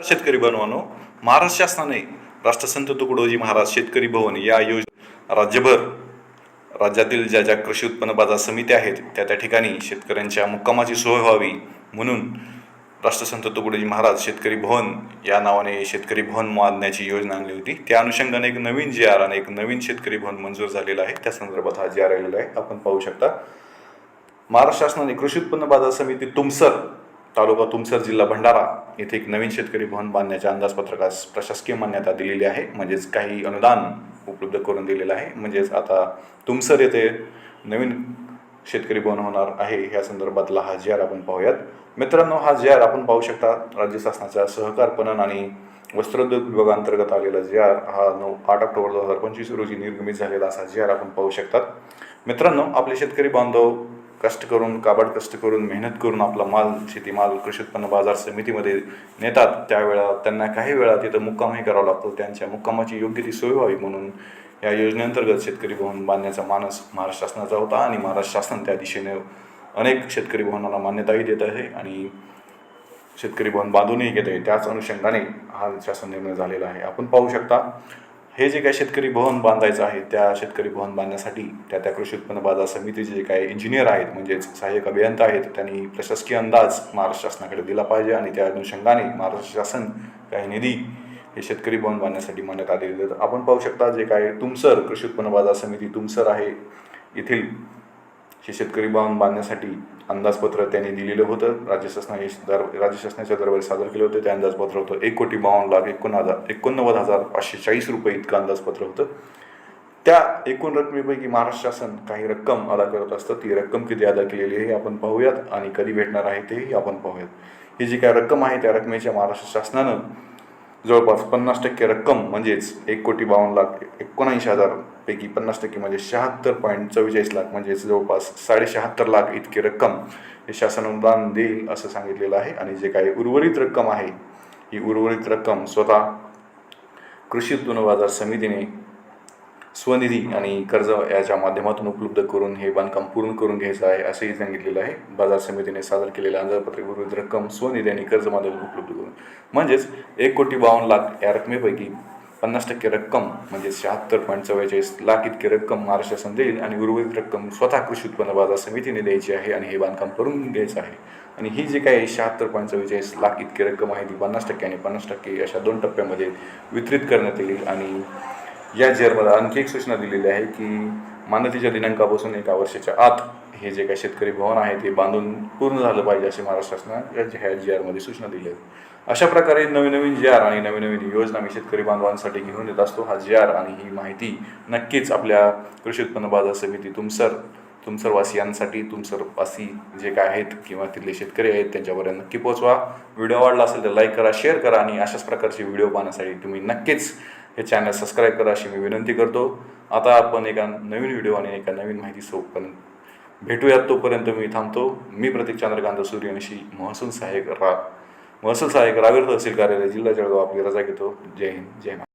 शेतकरी बांधवांनो, महाराष्ट्र शासनाने राष्ट्रसंत तुकडोजी महाराज शेतकरी भवन या योजना राज्यातील ज्या ज्या कृषी उत्पन्न बाजार समित्या आहेत त्या ठिकाणी शेतकऱ्यांच्या मुक्कामाची सोय व्हावी म्हणून राष्ट्रसंत तुकडोजी महाराज शेतकरी भवन या नावाने शेतकरी भवन बांधण्याची योजना आणली होती. त्या अनुषंगाने एक नवीन जी.आर. आणि एक नवीन शेतकरी भवन मंजूर झालेला आहे. त्या संदर्भात हा जी.आर. आलेला आहे. आपण पाहू शकता. महाराष्ट्र शासनाने कृषी उत्पन्न बाजार समिती तुमसर, तालुका तुमसर, जिल्हा भंडारा येथे एक नवीन शेतकरी भवन बांधण्याच्या अंदाजपत्रकास प्रशासकीय मान्यता दिलेली आहे. म्हणजेच काही अनुदान उपलब्ध करून दिलेलं आहे. म्हणजेच आता तुमसर येथे नवीन शेतकरी भवन होणार आहे. या संदर्भातला हा जी.आर. आपण पाहूयात. मित्रांनो, हा जी.आर. आपण पाहू शकता. राज्य शासनाच्या सहकार पणन आणि वस्त्रोद्योग विभागांतर्गत आलेला जी.आर. हा 8 ऑक्टोबर 2025 रोजी निर्गमित झालेला असा जी.आर. आपण पाहू शकतात. मित्रांनो, आपले शेतकरी बांधव कष्ट करून, काबाड कष्ट करून, मेहनत करून आपला माल, शेतीमाल कृषी उत्पन्न बाजार समितीमध्ये नेतात. त्यावेळा त्यांना काही वेळा तिथं मुक्कामही करावा लागतो. त्यांच्या मुक्कामाची योग्य ती सोय व्हावी म्हणून या योजनेअंतर्गत शेतकरी भवन बांधण्याचा मानस महाराष्ट्र शासनाचा होता आणि महाराष्ट्र शासन त्या दिशेने अनेक शेतकरी भवनांना मान्यताही देत आहे आणि शेतकरी भवन बांधूनही घेत आहे. त्याच अनुषंगाने हा शासन निर्णय झालेला आहे. आपण पाहू शकता. हे जे काही शेतकरी भवन बांधायचं आहे त्या शेतकरी भवन बांधण्यासाठी त्या कृषी उत्पन्न बाजार समितीचे जे काही इंजिनियर आहेत, म्हणजेच सहाय्यक अभियंता आहेत, त्यांनी प्रशासकीय अंदाज महाराष्ट्र शासनाकडे दिला पाहिजे आणि त्या अनुषंगाने महाराष्ट्र शासन काही निधी हे शेतकरी भवन बांधण्यासाठी मान्यता दिली जाते. आपण पाहू शकता. जे काही तुमसर कृषी उत्पन्न बाजार समिती तुमसर आहे, येथील हे शेतकरी भवन बांधण्यासाठी अंदाजपत्र त्यांनी दिलेलं होतं. राज्य शासनाच्या दरबारी सादर केलं होतं. ते अंदाजपत्र होतं 1,52,89,540 रुपये इतकं अंदाजपत्र होतं. त्या एकूण रकमेपैकी महाराष्ट्र शासन काही रक्कम अदा करत असतं. ती रक्कम किती अदा केलेली आहे आपण पाहूयात आणि कधी भेटणार आहे तेही आपण पाहूयात. ही जी काही रक्कम आहे त्या रकमेच्या महाराष्ट्र शासनानं जवळपास 50% रक्कम म्हणजेच 1,52,79,000 पैकी 50% म्हणजे 76.44 लाख म्हणजेच जवळपास 76.5 लाख इतकी रक्कम हे शासन अनुदान देईल असं सांगितलेलं आहे. आणि जे काही उर्वरित रक्कम आहे ही उर्वरित रक्कम स्वतः कृषी उत्पन्न बाजार समितीने स्वनिधी आणि कर्ज याच्या माध्यमातून उपलब्ध करून हे बांधकाम पूर्ण करून घ्यायचं आहे असंही सांगितलेलं आहे. बाजार समितीने सादर केलेल्या अंदाजपत्रक उर्वरित रक्कम स्वनिधी आणि कर्ज माध्यमातून उपलब्ध करून म्हणजेच 1,52,00,000 या रकमेपैकी 50% रक्कम म्हणजे 76.44 लाख इतकी रक्कम महाराष्ट्र शासन देईल आणि उर्वरित रक्कम स्वतः कृषी उत्पन्न बाजार समितीने द्यायची आहे आणि हे बांधकाम करून घ्यायचं आहे. आणि ही जी काही 76.44 लाख इतकी रक्कम आहे ती 50% आणि 50% अशा 2 टप्प्यामध्ये वितरित करण्यात येईल. आणि या जी.आर.मध्ये आणखी एक सूचना दिलेली आहे की मान्यतेच्या दिनांकापासून 1 वर्षाच्या आत हे जे काही शेतकरी भवन आहे ते बांधून पूर्ण झालं पाहिजे असे महाराष्ट्र शासनाने ह्या जी.आर.मध्ये सूचना दिली आहे. अशा प्रकारे नवीन जी.आर. आणि नवीन योजना मी शेतकरी बांधवांसाठी घेऊन येत असतो. हा जी.आर. आणि ही माहिती नक्कीच आपल्या कृषी उत्पन्न बाजार समिती तुमसरवासियांसाठी, तुमसरवासी जे काय आहेत किंवा तिथले शेतकरी आहेत त्यांच्यापर्यंत नक्की पोहोचवा. व्हिडिओ आवडला असेल तर लाईक करा, शेअर करा आणि अशाच प्रकारचे व्हिडिओ पाहण्यासाठी तुम्ही नक्कीच हे चॅनल सबस्क्राईब करा अशी मी विनंती करतो. आता आपण एका नवीन व्हिडिओ आणि एका नवीन माहितीसोबत भेटूयात. तोपर्यंत मी थांबतो. मी प्रतीक चंद्रकांत सूर्यवंशी, महसूल सहाय्यक रावेर तहसील कार्यालय, जिल्हा जळगाव आपली रजा घेतो. जय हिंद, जय महाराष्ट्र.